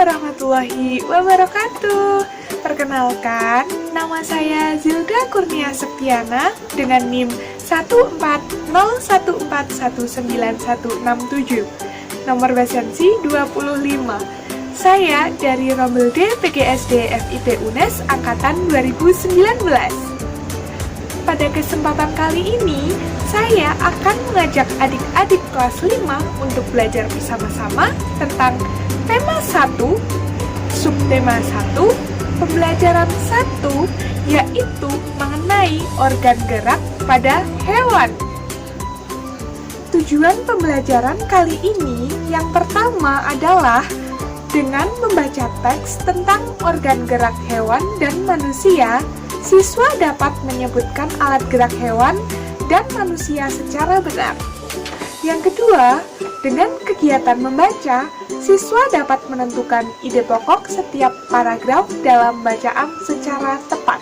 warahmatullahi wabarakatuh. Perkenalkan, nama saya Zilda Kurnia Septiana dengan NIM 14014191167. Nomor Basensi 25. Saya dari Rombel D PGSD FIP UNES Angkatan 2019. Pada kesempatan kali ini, saya akan mengajak adik-adik kelas 5 untuk belajar bersama-sama tentang tema 1, subtema 1, pembelajaran 1, yaitu mengenai organ gerak pada hewan. Tujuan pembelajaran kali ini yang pertama adalah dengan membaca teks tentang organ gerak hewan dan manusia, siswa dapat menyebutkan alat gerak hewan dan manusia secara benar. Yang kedua, dengan kegiatan membaca, siswa dapat menentukan ide pokok setiap paragraf dalam bacaan secara tepat.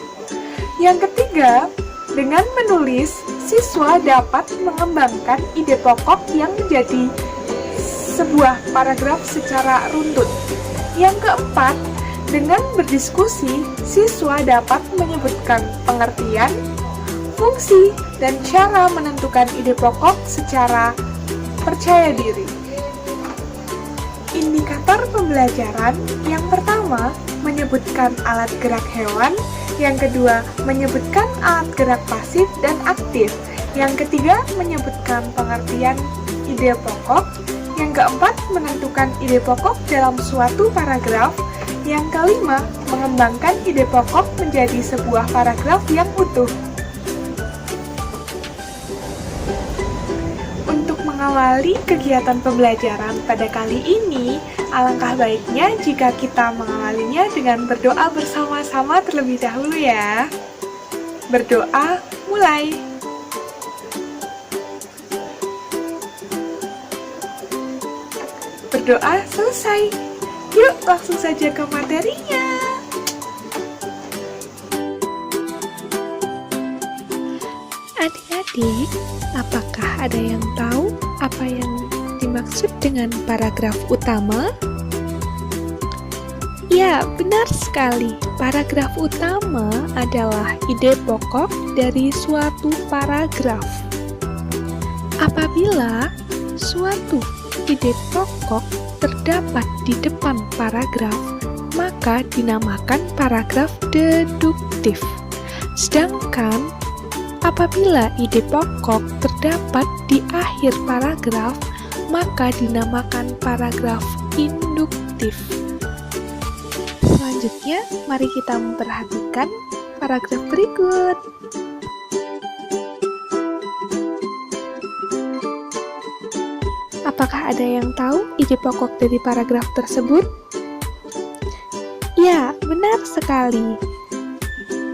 Yang ketiga, dengan menulis, siswa dapat mengembangkan ide pokok yang menjadi sebuah paragraf secara runtut. Yang keempat, dengan berdiskusi, siswa dapat menyebutkan pengertian, fungsi, dan cara menentukan ide pokok secara percaya diri. Indikator pembelajaran yang pertama menyebutkan alat gerak hewan, yang kedua menyebutkan alat gerak pasif dan aktif, yang ketiga menyebutkan pengertian ide pokok, yang keempat menentukan ide pokok dalam suatu paragraf, yang kelima mengembangkan ide pokok menjadi sebuah paragraf yang utuh. Untuk mengawali kegiatan pembelajaran pada kali ini, alangkah baiknya jika kita mengawalinya dengan berdoa bersama-sama terlebih dahulu ya. Berdoa, mulai! Berdoa selesai. Yuk langsung saja ke materinya. Adik-adik, apakah ada yang tahu apa yang dimaksud dengan paragraf utama? Ya, benar sekali. Paragraf utama adalah ide pokok dari suatu paragraf. Apabila suatu ide pokok terdapat di depan paragraf, maka dinamakan paragraf deduktif. Sedangkan apabila ide pokok terdapat di akhir paragraf, maka dinamakan paragraf induktif. Selanjutnya, mari kita memperhatikan paragraf berikut. Apakah ada yang tahu ide pokok dari paragraf tersebut? Ya, benar sekali.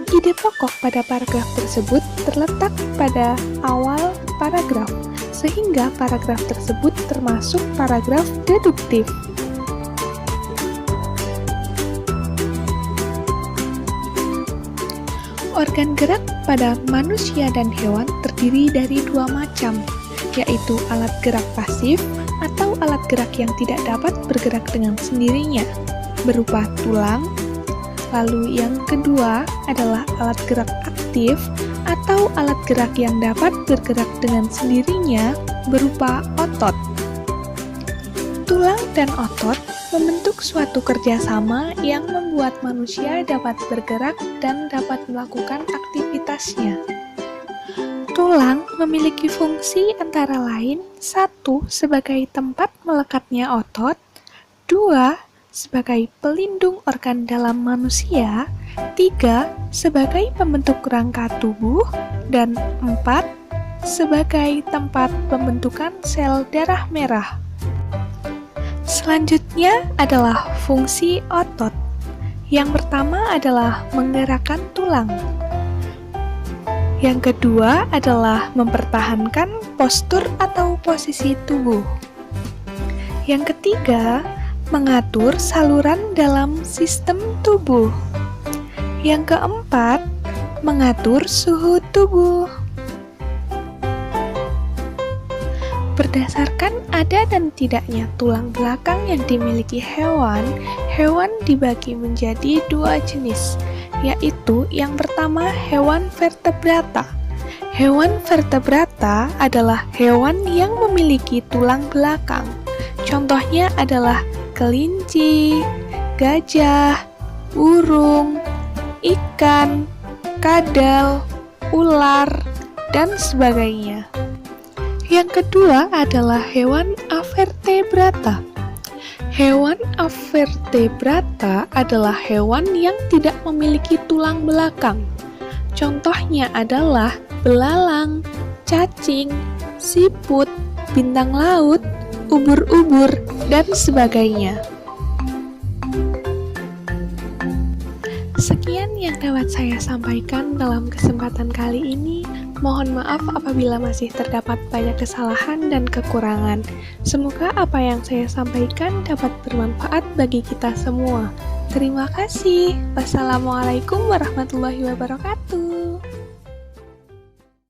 Ide pokok pada paragraf tersebut terletak pada awal paragraf, sehingga paragraf tersebut termasuk paragraf deduktif. Organ gerak pada manusia dan hewan terdiri dari dua macam, yaitu alat gerak pasif atau alat gerak yang tidak dapat bergerak dengan sendirinya, berupa tulang. Lalu yang kedua adalah alat gerak aktif atau alat gerak yang dapat bergerak dengan sendirinya, berupa otot. Tulang dan otot membentuk suatu kerjasama yang membuat manusia dapat bergerak dan dapat melakukan aktivitasnya. Tulang memiliki fungsi antara lain 1. Sebagai tempat melekatnya otot, 2. Sebagai pelindung organ dalam manusia, 3. Sebagai pembentuk rangka tubuh, dan 4. Sebagai tempat pembentukan sel darah merah. Selanjutnya adalah fungsi otot. Yang pertama adalah menggerakkan tulang. Yang kedua adalah mempertahankan postur atau posisi tubuh. Yang ketiga, mengatur saluran dalam sistem tubuh. Yang keempat, mengatur suhu tubuh. Berdasarkan ada dan tidaknya tulang belakang yang dimiliki hewan, hewan dibagi menjadi dua jenis, yaitu yang pertama hewan vertebrata. Hewan vertebrata adalah hewan yang memiliki tulang belakang. Contohnya adalah kelinci, gajah, burung, ikan, kadal, ular, dan sebagainya. Yang kedua adalah hewan avertebrata. Hewan avertebrata adalah hewan yang tidak memiliki tulang belakang. Contohnya adalah belalang, cacing, siput, bintang laut, ubur-ubur, dan sebagainya. Sekian yang dapat saya sampaikan dalam kesempatan kali ini. Mohon maaf apabila masih terdapat banyak kesalahan dan kekurangan. Semoga apa yang saya sampaikan dapat bermanfaat bagi kita semua. Terima kasih. Wassalamualaikum warahmatullahi wabarakatuh.